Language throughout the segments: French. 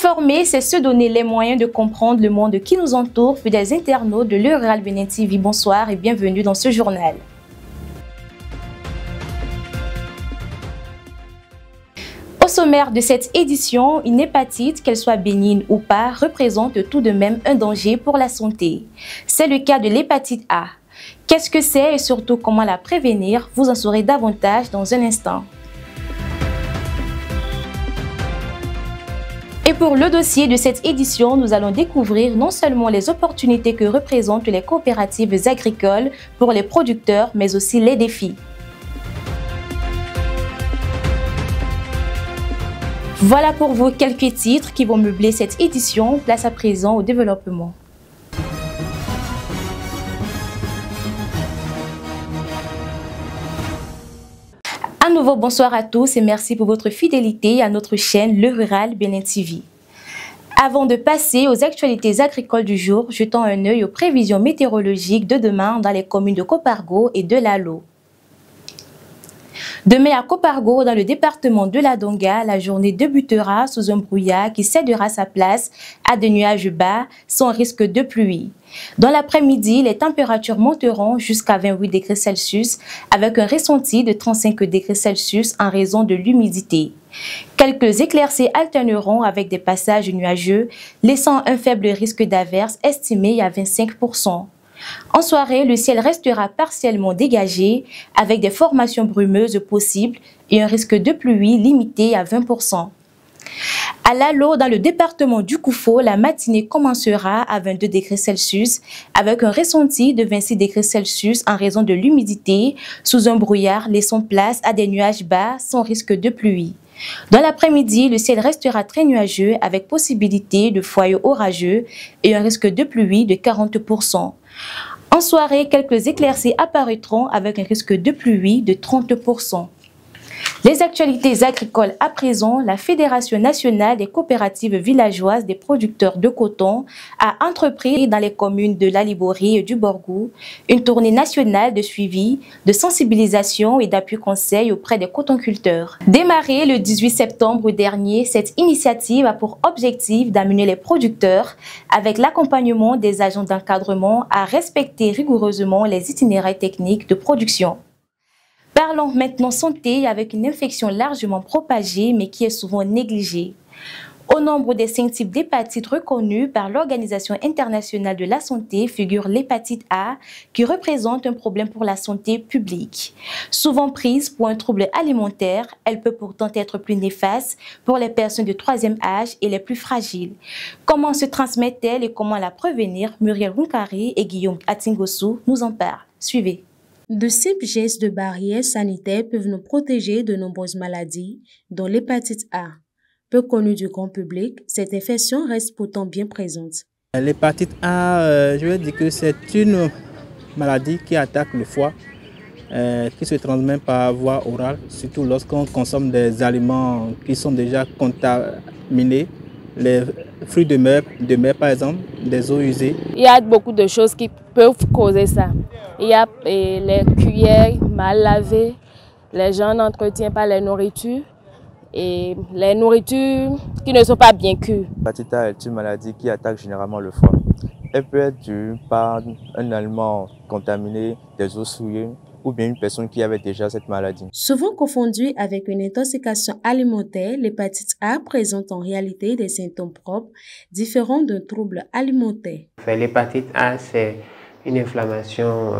S'informer, c'est se donner les moyens de comprendre le monde qui nous entoure. Fidèles internautes de Le Rural Bénin TV, bonsoir et bienvenue dans ce journal. Au sommaire de cette édition, une hépatite, qu'elle soit bénigne ou pas, représente tout de même un danger pour la santé. C'est le cas de l'hépatite A. Qu'est-ce que c'est et surtout comment la prévenir? Vous en saurez davantage dans un instant. Et pour le dossier de cette édition, nous allons découvrir non seulement les opportunités que représentent les coopératives agricoles pour les producteurs, mais aussi les défis. Voilà pour vous quelques titres qui vont meubler cette édition. Place à présent au développement. À nouveau, bonsoir à tous et merci pour votre fidélité à notre chaîne Le Rural Bénin TV. Avant de passer aux actualités agricoles du jour, jetons un œil aux prévisions météorologiques de demain dans les communes de Kopargo et de Lalo. Demain à Kopargo, dans le département de la Donga, la journée débutera sous un brouillard qui cédera sa place à des nuages bas sans risque de pluie. Dans l'après-midi, les températures monteront jusqu'à 28 degrés Celsius avec un ressenti de 35 degrés Celsius en raison de l'humidité. Quelques éclaircies alterneront avec des passages nuageux, laissant un faible risque d'averse estimé à 25%. En soirée, le ciel restera partiellement dégagé avec des formations brumeuses possibles et un risque de pluie limité à 20%. À Lalo, dans le département du Koufo, la matinée commencera à 22 degrés Celsius avec un ressenti de 26 degrés Celsius en raison de l'humidité sous un brouillard laissant place à des nuages bas sans risque de pluie. Dans l'après-midi, le ciel restera très nuageux avec possibilité de foyers orageux et un risque de pluie de 40%. En soirée, quelques éclaircies apparaîtront avec un risque de pluie de 30%. Les actualités agricoles à présent, la Fédération nationale des coopératives villageoises des producteurs de coton a entrepris dans les communes de Lalibori et du Borgou une tournée nationale de suivi, de sensibilisation et d'appui conseil auprès des cotonculteurs. Démarrée le 18 septembre dernier, cette initiative a pour objectif d'amener les producteurs, avec l'accompagnement des agents d'encadrement, à respecter rigoureusement les itinéraires techniques de production. Parlons maintenant santé avec une infection largement propagée mais qui est souvent négligée. Au nombre des 5 types d'hépatite reconnus par l'Organisation internationale de la santé figure l'hépatite A qui représente un problème pour la santé publique. Souvent prise pour un trouble alimentaire, elle peut pourtant être plus néfaste pour les personnes de 3e âge et les plus fragiles. Comment se transmet-elle et comment la prévenir? Muriel Runkari et Guillaume Atingosu nous en parlent. Suivez. De simples gestes de barrière sanitaire peuvent nous protéger de nombreuses maladies, dont l'hépatite A. Peu connue du grand public, cette infection reste pourtant bien présente. L'hépatite A, je vais dire que c'est une maladie qui attaque le foie, qui se transmet par voie orale, surtout lorsqu'on consomme des aliments qui sont déjà contaminés, les fruits de mer par exemple, des eaux usées. Il y a beaucoup de choses qui peuvent causer ça. Il y a les cuillères mal lavées, les gens n'entretiennent pas les nourritures et les nourritures qui ne sont pas bien cuites. L'hépatite A est une maladie qui attaque généralement le foie. Elle peut être due par un aliment contaminé, des eaux souillées ou bien une personne qui avait déjà cette maladie. Souvent confondue avec une intoxication alimentaire, l'hépatite A présente en réalité des symptômes propres différents d'un trouble alimentaire. L'hépatite A, c'est une inflammation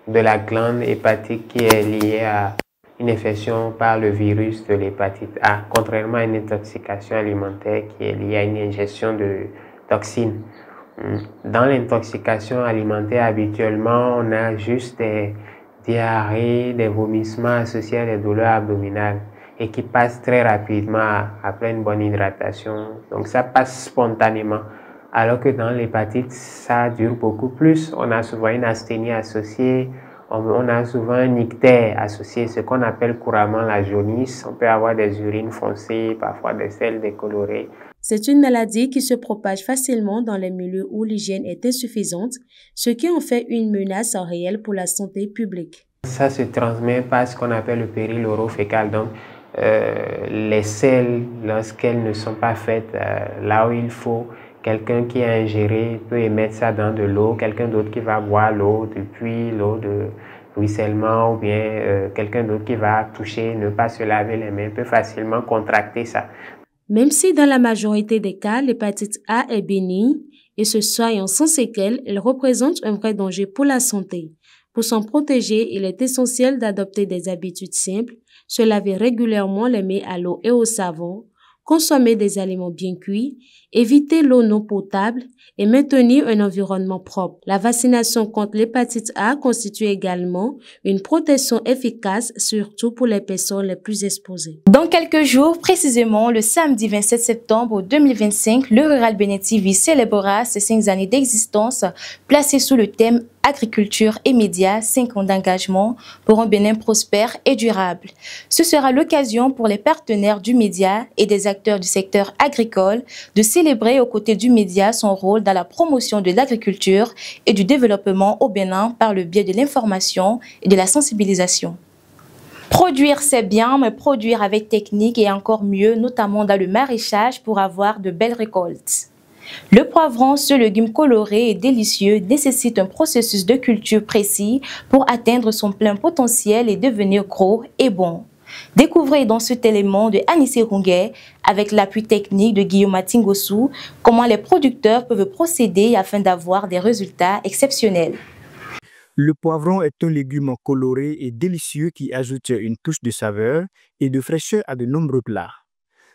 de la glande hépatique qui est liée à une infection par le virus de l'hépatite A, contrairement à une intoxication alimentaire qui est liée à une ingestion de toxines. Dans l'intoxication alimentaire, habituellement, on a juste des diarrhées, des vomissements associés à des douleurs abdominales et qui passent très rapidement après une bonne hydratation. Donc ça passe spontanément. Alors que dans l'hépatite, ça dure beaucoup plus. On a souvent une asthénie associée, on a souvent un ictère associé, ce qu'on appelle couramment la jaunisse. On peut avoir des urines foncées, parfois des selles décolorées. C'est une maladie qui se propage facilement dans les milieux où l'hygiène est insuffisante, ce qui en fait une menace réelle pour la santé publique. Ça se transmet par ce qu'on appelle le péril oro-fécal. Donc, les sels, lorsqu'elles ne sont pas faites là où il faut, quelqu'un qui a ingéré peut émettre ça dans de l'eau, quelqu'un d'autre qui va boire l'eau depuis l'eau de ruissellement, ou bien quelqu'un d'autre qui va toucher, ne pas se laver les mains, peut facilement contracter ça. Même si dans la majorité des cas, l'hépatite A est bénigne et se soigne sans séquelles, elle représente un vrai danger pour la santé. Pour s'en protéger, il est essentiel d'adopter des habitudes simples, se laver régulièrement les mains à l'eau et au savon, consommer des aliments bien cuits, éviter l'eau non potable et maintenir un environnement propre. La vaccination contre l'hépatite A constitue également une protection efficace, surtout pour les personnes les plus exposées. Dans quelques jours, précisément le samedi 27 septembre 2025, le Rural Bénin TV célébrera ses 5 années d'existence, placées sous le thème Agriculture et médias, 5 ans d'engagement pour un Bénin prospère et durable. Ce sera l'occasion pour les partenaires du média et des acteurs du secteur agricole de célébrer aux côtés du média son rôle dans la promotion de l'agriculture et du développement au Bénin par le biais de l'information et de la sensibilisation. Produire, c'est bien, mais produire avec technique est encore mieux, notamment dans le maraîchage pour avoir de belles récoltes. Le poivron, ce légume coloré et délicieux, nécessite un processus de culture précis pour atteindre son plein potentiel et devenir gros et bon. Découvrez dans cet élément de Anissé Ronguet, avec l'appui technique de Guillaume Atingossou, comment les producteurs peuvent procéder afin d'avoir des résultats exceptionnels. Le poivron est un légume coloré et délicieux qui ajoute une touche de saveur et de fraîcheur à de nombreux plats.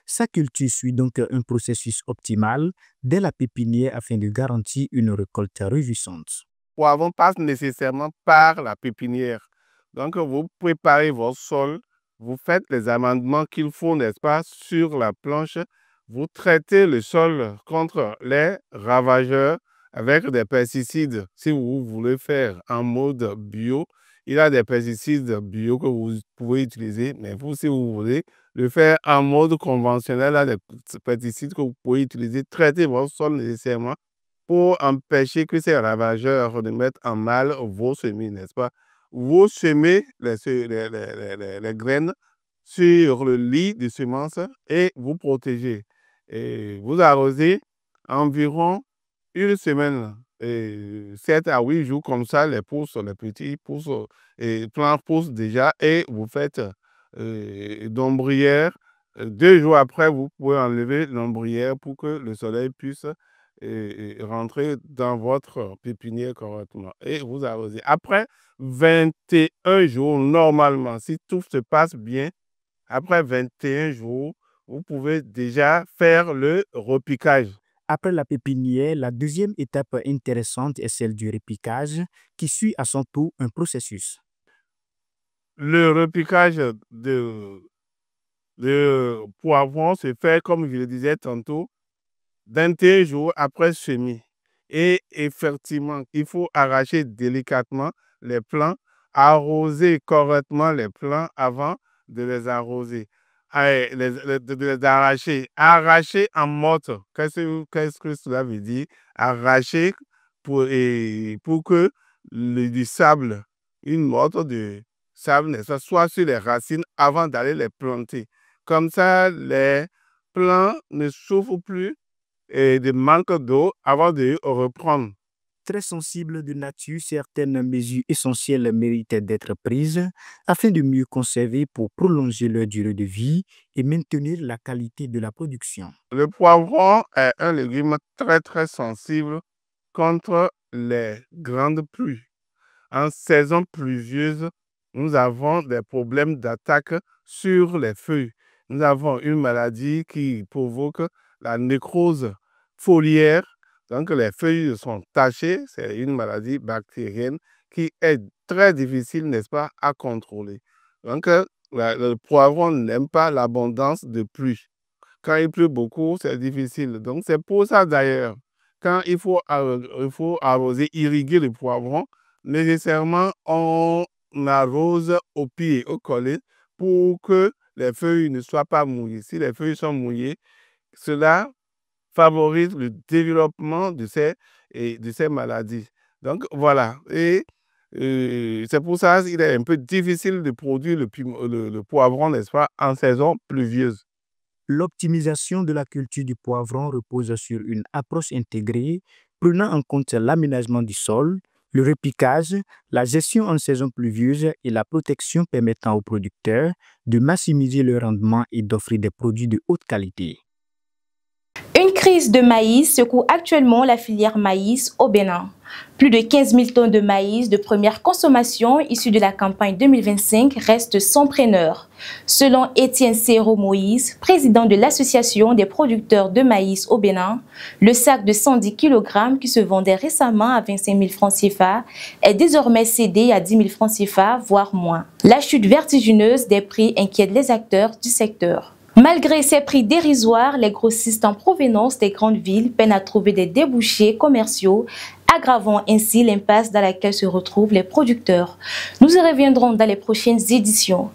Sa culture suit donc un processus optimal dès la pépinière afin de garantir une récolte réjouissante. Le poivron passe nécessairement par la pépinière. Donc, vous préparez votre sol, vous faites les amendements qu'il faut, n'est-ce pas, sur la planche. Vous traitez le sol contre les ravageurs avec des pesticides. Si vous voulez faire en mode bio, il y a des pesticides bio que vous pouvez utiliser, mais vous, si vous voulez le faire en mode conventionnel, il y a des pesticides que vous pouvez utiliser. Traitez votre sol nécessairement pour empêcher que ces ravageurs ne mettent en mal vos semis, n'est-ce pas? Vous semez les graines sur le lit de semences et vous protégez. Et vous arrosez environ une semaine, 7 à 8 jours, comme ça, les pousses, les petits poussent, et plants poussent déjà, et vous faites d'ombrière. 2 jours après, vous pouvez enlever l'ombrière pour que le soleil puisse rentrer dans votre pépinière correctement. Et vous arrosez. Après 21 jours, normalement, si tout se passe bien, après 21 jours, vous pouvez déjà faire le repiquage. Après la pépinière, la deuxième étape intéressante est celle du repiquage qui suit à son tour un processus. Le repiquage de poivron se fait, comme je le disais tantôt, 21 jours après semis. Et effectivement, il faut arracher délicatement les plants, arroser correctement les plants avant de les arroser. De les arracher. Arracher en morte. Qu'est-ce que cela veut dire? Arracher pour que du sable, une morte de sable, soit sur les racines avant d'aller les planter. Comme ça, les plants ne souffrent plus de manque d'eau avant de reprendre. Très sensible de nature, certaines mesures essentielles méritent d'être prises afin de mieux conserver pour prolonger leur durée de vie et maintenir la qualité de la production. Le poivron est un légume très très sensible contre les grandes pluies. En saison pluvieuse, nous avons des problèmes d'attaque sur les feuilles. Nous avons une maladie qui provoque la nécrose foliaire. Donc, les feuilles sont tachées. C'est une maladie bactérienne qui est très difficile, n'est-ce pas, à contrôler. Donc, le poivron n'aime pas l'abondance de pluie. Quand il pleut beaucoup, c'est difficile. Donc, c'est pour ça d'ailleurs, quand il faut arroser, irriguer le poivron, nécessairement, on arrose au pied, au collet, pour que les feuilles ne soient pas mouillées. Si les feuilles sont mouillées, cela favorise le développement de ces maladies. Donc, voilà. Et C'est pour ça qu'il est un peu difficile de produire le poivron, n'est-ce pas, en saison pluvieuse. L'optimisation de la culture du poivron repose sur une approche intégrée, prenant en compte l'aménagement du sol, le repiquage, la gestion en saison pluvieuse et la protection permettant aux producteurs de maximiser le rendement et d'offrir des produits de haute qualité. Une crise de maïs secoue actuellement la filière maïs au Bénin. Plus de 15 000 tonnes de maïs de première consommation issues de la campagne 2025 restent sans preneur. Selon Étienne Serro Moïse, président de l'Association des producteurs de maïs au Bénin, le sac de 110 kg qui se vendait récemment à 25 000 francs CFA est désormais cédé à 10 000 francs CFA, voire moins. La chute vertigineuse des prix inquiète les acteurs du secteur. Malgré ces prix dérisoires, les grossistes en provenance des grandes villes peinent à trouver des débouchés commerciaux, aggravant ainsi l'impasse dans laquelle se retrouvent les producteurs. Nous y reviendrons dans les prochaines éditions.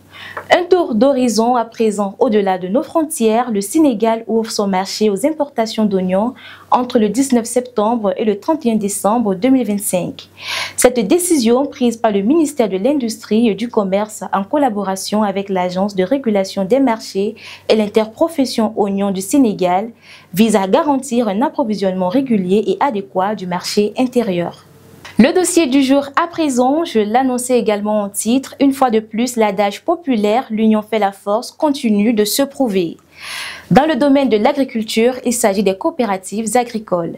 Un tour d'horizon à présent au-delà de nos frontières, le Sénégal ouvre son marché aux importations d'oignons entre le 19 septembre et le 31 décembre 2025. Cette décision prise par le ministère de l'Industrie et du Commerce en collaboration avec l'Agence de régulation des marchés et l'interprofession oignons du Sénégal vise à garantir un approvisionnement régulier et adéquat du marché intérieur. Le dossier du jour à présent, je l'annonçais également en titre, une fois de plus, l'adage populaire « l'union fait la force » continue de se prouver. Dans le domaine de l'agriculture, il s'agit des coopératives agricoles.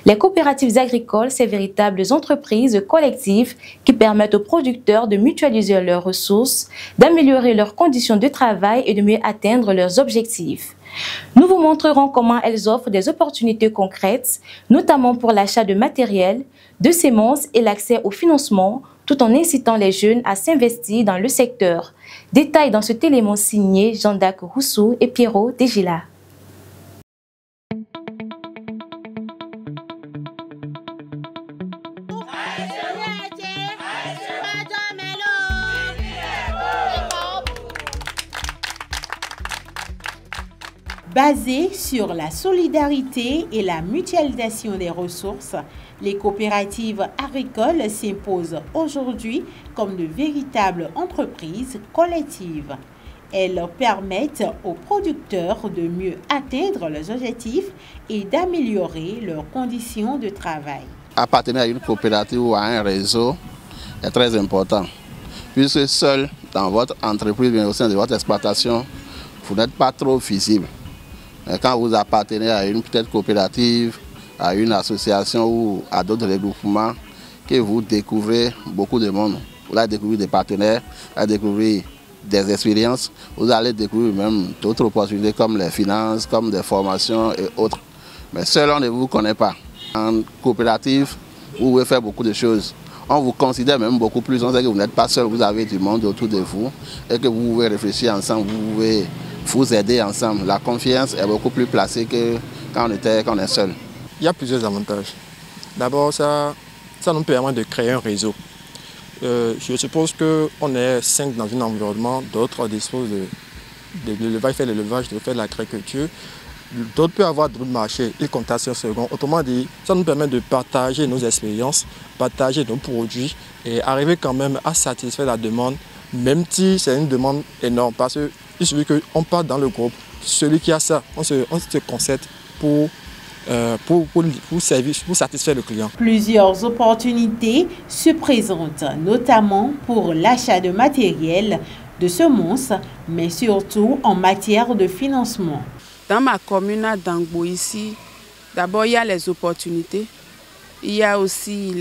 Les coopératives agricoles, ces véritables entreprises collectives qui permettent aux producteurs de mutualiser leurs ressources, d'améliorer leurs conditions de travail et de mieux atteindre leurs objectifs. Nous vous montrerons comment elles offrent des opportunités concrètes, notamment pour l'achat de matériel, de semences et l'accès au financement, tout en incitant les jeunes à s'investir dans le secteur. Détails dans cet élément signé Jean-Dac Rousseau et Pierrot Degila. Basées sur la solidarité et la mutualisation des ressources, les coopératives agricoles s'imposent aujourd'hui comme de véritables entreprises collectives. Elles permettent aux producteurs de mieux atteindre leurs objectifs et d'améliorer leurs conditions de travail. Appartenir à une coopérative ou à un réseau est très important, puisque seul dans votre entreprise, mais au sein de votre exploitation, vous n'êtes pas trop visible. Quand vous appartenez à une peut-être coopérative, à une association ou à d'autres regroupements, que vous découvrez beaucoup de monde. Vous allez découvrir des partenaires, vous allez découvrir des expériences, vous allez découvrir même d'autres opportunités comme les finances, comme des formations et autres. Mais seul on ne vous connaît pas. En coopérative, vous pouvez faire beaucoup de choses. On vous considère même beaucoup plus, on sait que vous n'êtes pas seul, vous avez du monde autour de vous et que vous pouvez réfléchir ensemble, vous pouvez vous aider ensemble. La confiance est beaucoup plus placée que quand on est seul. Il y a plusieurs avantages. D'abord, ça nous permet de créer un réseau. Je suppose qu'on est 5 dans un environnement, d'autres disposent de l'élevage, faire l'élevage, de faire l'agriculture. D'autres peuvent avoir d'autres marchés, ils contactent sur second. Autrement dit, ça nous permet de partager nos expériences, partager nos produits et arriver quand même à satisfaire la demande, même si c'est une demande énorme. Parce qu'il suffit qu'on parte dans le groupe, celui qui a ça, on se concerte pour satisfaire le client. Plusieurs opportunités se présentent, notamment pour l'achat de matériel, de semences, mais surtout en matière de financement. Dans ma commune à Dangbo ici, d'abord il y a les opportunités, il y a aussi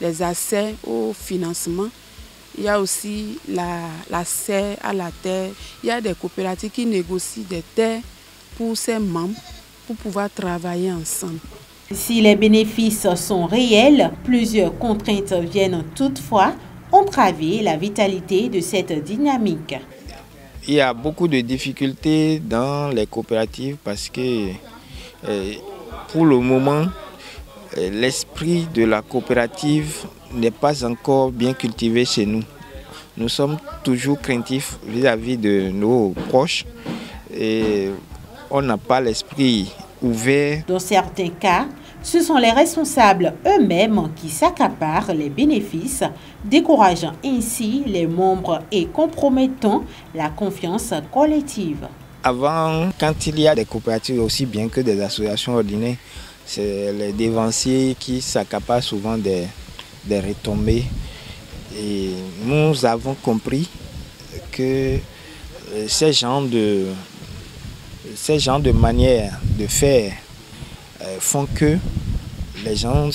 les accès au financement, il y a aussi l'accès à la terre, il y a des coopératives qui négocient des terres pour ses membres pour pouvoir travailler ensemble. Si les bénéfices sont réels, plusieurs contraintes viennent toutefois entraver la vitalité de cette dynamique. Il y a beaucoup de difficultés dans les coopératives parce que pour le moment, l'esprit de la coopérative n'est pas encore bien cultivé chez nous. Nous sommes toujours craintifs vis-à-vis de nos proches et on n'a pas l'esprit ouvert. Dans certains cas, Ce sont les responsables eux-mêmes qui s'accaparent les bénéfices, décourageant ainsi les membres et compromettant la confiance collective. Avant, quand il y a des coopératives aussi bien que des associations ordinaires, c'est les dévanciers qui s'accaparent souvent des retombées. Et nous avons compris que ces genres de manières de faire font que les gens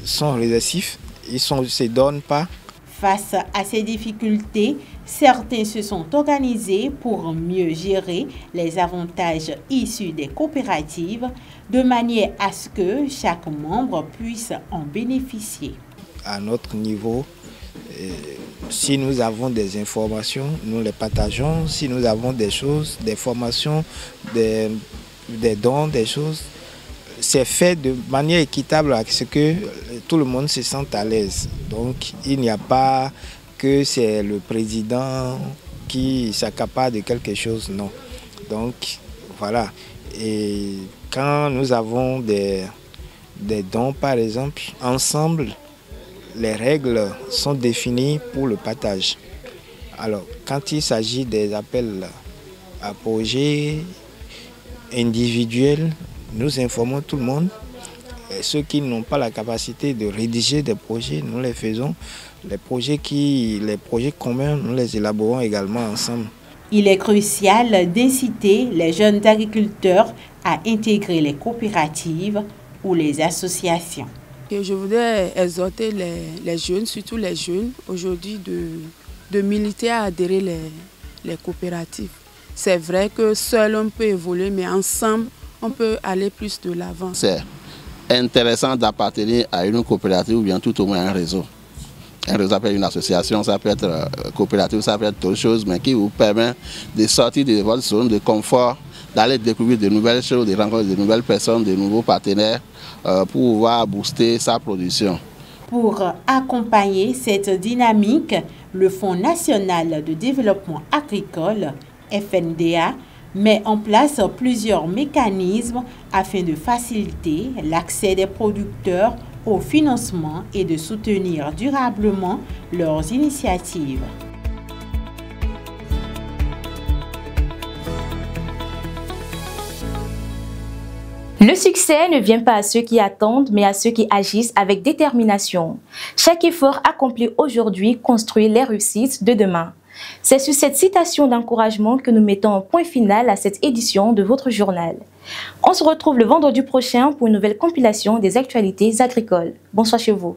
sont régressifs, ils ne se donnent pas. Face à ces difficultés, certains se sont organisés pour mieux gérer les avantages issus des coopératives, de manière à ce que chaque membre puisse en bénéficier. À notre niveau, si nous avons des informations, nous les partageons. Si nous avons des choses, des formations, des dons, des choses, c'est fait de manière équitable à ce que tout le monde se sente à l'aise. Donc il n'y a pas que c'est le président qui s'accapare de quelque chose, non. Donc voilà. Et quand nous avons des dons par exemple, ensemble, les règles sont définies pour le partage. Alors quand il s'agit des appels à projets individuels, nous informons tout le monde. Et ceux qui n'ont pas la capacité de rédiger des projets, nous les faisons. Les projets communs, nous les élaborons également ensemble. Il est crucial d'inciter les jeunes agriculteurs à intégrer les coopératives ou les associations. Et je voudrais exhorter les jeunes, surtout les jeunes, aujourd'hui de militer à adhérer les coopératives. C'est vrai que seul on peut évoluer, mais ensemble, on peut aller plus de l'avant. C'est intéressant d'appartenir à une coopérative ou bien tout au moins un réseau. Un réseau, ça peut être une association, ça peut être coopérative, ça peut être autre chose, mais qui vous permet de sortir de votre zone de confort, d'aller découvrir de nouvelles choses, de rencontrer de nouvelles personnes, de nouveaux partenaires pour pouvoir booster sa production. Pour accompagner cette dynamique, le Fonds national de développement agricole, FNDA, met en place plusieurs mécanismes afin de faciliter l'accès des producteurs au financement et de soutenir durablement leurs initiatives. Le succès ne vient pas à ceux qui attendent, mais à ceux qui agissent avec détermination. Chaque effort accompli aujourd'hui construit les réussites de demain. C'est sur cette citation d'encouragement que nous mettons un point final à cette édition de votre journal. On se retrouve le vendredi prochain pour une nouvelle compilation des actualités agricoles. Bonsoir chez vous.